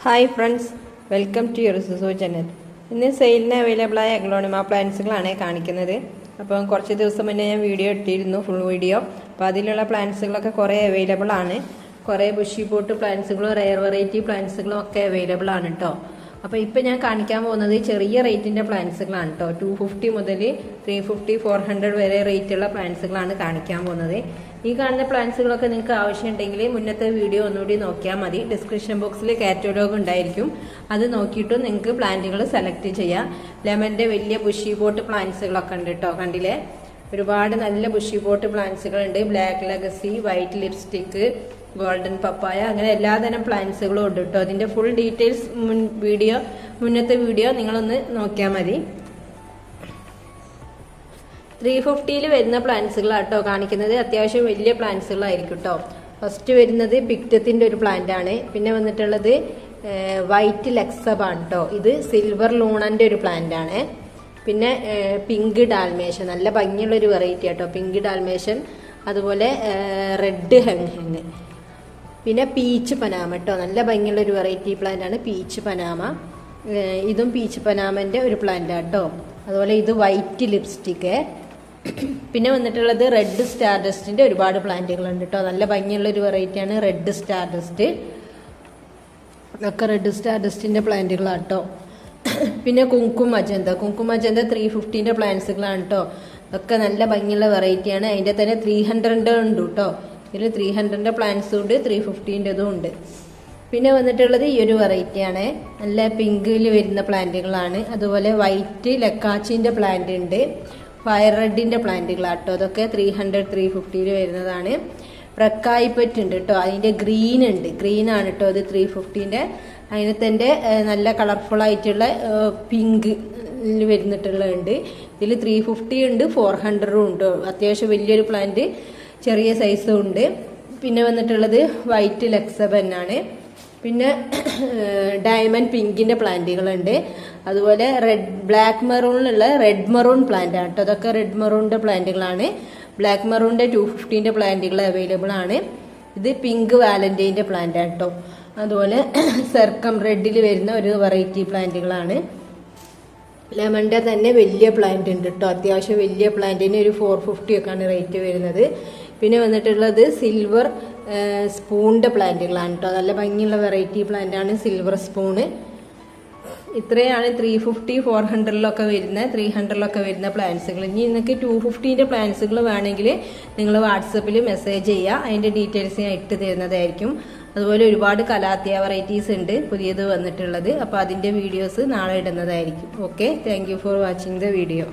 Hi friends, welcome to your സുസോ channel. ഇന്ന് സെയിലിന് അവൈലബിൾ ആയ അഗ്ലോണിമ പ്ലാന്റ്സുകളാണ് കാണിക്കുന്നത്. അപ്പം കുറച്ച് ദിവസം മുന്നേ ഞാൻ വീഡിയോ ഇട്ടിരുന്നു, ഫുൾ വീഡിയോ. അപ്പോൾ അതിലുള്ള പ്ലാന്റ്സുകളൊക്കെ കുറേ അവൈലബിൾ ആണ്. കുറേ ബുഷി പോട്ട് പ്ലാന്റ്സുകളും റെയർ വെറൈറ്റി പ്ലാന്റ്സുകളും ഒക്കെ അവൈലബിൾ ആണ് കേട്ടോ. അപ്പോൾ ഇപ്പം ഞാൻ കാണിക്കാൻ പോകുന്നത് ചെറിയ റേറ്റിൻ്റെ പ്ലാന്റ്സുകളാണ് കേട്ടോ. 250 മുതൽ 350, 400 വരെ റേറ്റുള്ള പ്ലാന്റ്സുകളാണ് കാണിക്കാൻ പോകുന്നത്. ഈ കാണുന്ന പ്ലാന്റ്സുകളൊക്കെ നിങ്ങൾക്ക് ആവശ്യമുണ്ടെങ്കിൽ മുന്നത്തെ വീഡിയോ ഒന്നുകൂടി നോക്കിയാൽ മതി. ഡിസ്ക്രിപ്ഷൻ ബോക്സിൽ കാറ്റലോഗ് ഉണ്ടായിരിക്കും, അത് നോക്കിയിട്ട് നിങ്ങൾക്ക് പ്ലാന്റുകൾ സെലക്ട് ചെയ്യാം. ലെമൻ്റെ വലിയ ബുഷി പോട്ട് പ്ലാന്റ്സുകളൊക്കെ ഉണ്ട് കേട്ടോ. കണ്ടില്ലേ, ഒരുപാട് നല്ല ബുഷി പോട്ട് പ്ലാന്റ്സുകളുണ്ട്. Black legacy, white lipstick, golden papaya, അങ്ങനെ എല്ലാതരം പ്ലാന്റ്സുകളും ഉണ്ട് കേട്ടോ. അതിൻ്റെ ഫുൾ ഡീറ്റെയിൽസ് മുന്നത്തെ വീഡിയോ നിങ്ങളൊന്ന് നോക്കിയാൽ മതി. 350 വരുന്ന പ്ലാന്റ്സുകളാട്ടോ കാണിക്കുന്നത്. അത്യാവശ്യം വലിയ പ്ലാന്റ്സുകളായിരിക്കും കേട്ടോ. ഫസ്റ്റ് വരുന്നത് പിക്റ്റത്തിൻ്റെ ഒരു പ്ലാന്റ് ആണ്. പിന്നെ വന്നിട്ടുള്ളത് വൈറ്റ് ലെക്സബാണ് കേട്ടോ. ഇത് സിൽവർ ലൂണൻ്റെ ഒരു പ്ലാന്റ് ആണ്. പിന്നെ പിങ്ക് ഡാൽമേഷൻ, നല്ല ഭംഗിയുള്ള ഒരു വെറൈറ്റി ആട്ടോ പിങ്ക് ഡാൽമേഷൻ. അതുപോലെ റെഡ് ഹെങ്. പിന്നെ പീച്ച് പനാമ കേട്ടോ, നല്ല ഭംഗിയുള്ള ഒരു വെറൈറ്റി പ്ലാന്റ് ആണ് പീച്ച് പനാമ. ഇതും പീച്ച് പനാമൻ്റെ ഒരു പ്ലാന്റ് ആട്ടോ. അതുപോലെ ഇത് വൈറ്റ് ലിപ്സ്റ്റിക്ക്. പിന്നെ വന്നിട്ടുള്ളത് റെഡ് സ്റ്റാർഡസ്റ്റിൻ്റെ ഒരുപാട് പ്ലാന്റുകളുണ്ട് കേട്ടോ. നല്ല ഭംഗിയുള്ള ഒരു വെറൈറ്റിയാണ് റെഡ് സ്റ്റാർഡസ്റ്റ്. ഒക്കെ റെഡ് സ്റ്റാർഡസ്റ്റിൻ്റെ പ്ലാന്റുകളാട്ടോ. പിന്നെ കുങ്കും മജന്ത 350 പ്ലാന്റ്സുകളാണ് കേട്ടോ. ഒക്കെ നല്ല ഭംഗിയുള്ള വെറൈറ്റിയാണ്. അതിൻ്റെ തന്നെ 300 ഉണ്ട് കേട്ടോ. ഇതിൽ 300 പ്ലാന്റ്സും ഉണ്ട്, 350 ഉണ്ട്. പിന്നെ വന്നിട്ടുള്ളത് ഈ ഒരു വെറൈറ്റിയാണ്, നല്ല പിങ്കിൽ വരുന്ന പ്ലാന്റുകളാണ്. അതുപോലെ വൈറ്റ് ലക്കാച്ചിൻ്റെ പ്ലാന്റ് ഉണ്ട്, ഫയർ റെഡിൻ്റെ പ്ലാന്റുകളാട്ടോ. അതൊക്കെ 300, 350 വരുന്നതാണ്. പ്രക്കായിപ്പറ്റ് ഉണ്ട് കേട്ടോ. അതിൻ്റെ ഗ്രീൻ ഉണ്ട്, ഗ്രീൻ ആണ് കേട്ടോ അത് 350. അതിന് തന്നെ നല്ല കളർഫുൾ ആയിട്ടുള്ള പിങ്ക് വരുന്നിട്ടുള്ളുണ്ട്. ഇതിൽ 350 ഉണ്ട്, 400 ഉണ്ട്. അത്യാവശ്യം വലിയൊരു പ്ലാന്റ്, ചെറിയ സൈസും ഉണ്ട്. പിന്നെ വന്നിട്ടുള്ളത് വൈറ്റ് ലെക്സബൻ ആണ്. പിന്നെ ഡയമണ്ട് പിങ്കിൻ്റെ പ്ലാന്റുകളുണ്ട്. അതുപോലെ ബ്ലാക്ക് മെറൂണിലുള്ള റെഡ് മെറൂൺ പ്ലാന്റ് ആണ് കേട്ടോ. അതൊക്കെ റെഡ് മെറൂണിൻ്റെ പ്ലാന്റുകളാണ്. ബ്ലാക്ക് മെറൂണിൻ്റെ 250 പ്ലാന്റുകൾ അവൈലബിൾ ആണ്. ഇത് പിങ്ക് വാലന്റൈൻ്റെ പ്ലാന്റ് ആണ് കേട്ടോ. അതുപോലെ സർക്കം റെഡിൽ വരുന്ന ഒരു വെറൈറ്റി പ്ലാന്റുകളാണ്. ലെമണിൻ്റെ തന്നെ വലിയ പ്ലാന്റ് ഉണ്ട് കേട്ടോ. അത്യാവശ്യം വലിയ പ്ലാന്റിന് ഒരു 450 ഒക്കെയാണ് റേറ്റ് വരുന്നത്. പിന്നെ വന്നിട്ടുള്ളത് സിൽവർ സ്പൂണിൻ്റെ പ്ലാന്റുകളാണ് കേട്ടോ. നല്ല ഭംഗിയുള്ള വെറൈറ്റി പ്ലാന്റ് ആണ് സിൽവർ സ്പൂണ്. ഇത്രയാണ് 350, 400 വരുന്ന 300 വരുന്ന പ്ലാന്റ്സുകൾ. ഇനി നിങ്ങൾക്ക് 250 പ്ലാന്റ്സുകൾ വേണമെങ്കിൽ നിങ്ങൾ വാട്സപ്പിൽ മെസ്സേജ് ചെയ്യുക, അതിൻ്റെ ഡീറ്റെയിൽസ് ഞാൻ ഇട്ട് തരുന്നതായിരിക്കും. അതുപോലെ ഒരുപാട് കലാത്തിയ വെറൈറ്റീസ് ഉണ്ട് പുതിയത് വന്നിട്ടുള്ളത്. അപ്പോൾ അതിൻ്റെ വീഡിയോസ് നാളെ ഇടുന്നതായിരിക്കും. Okay, thank you for watching the video.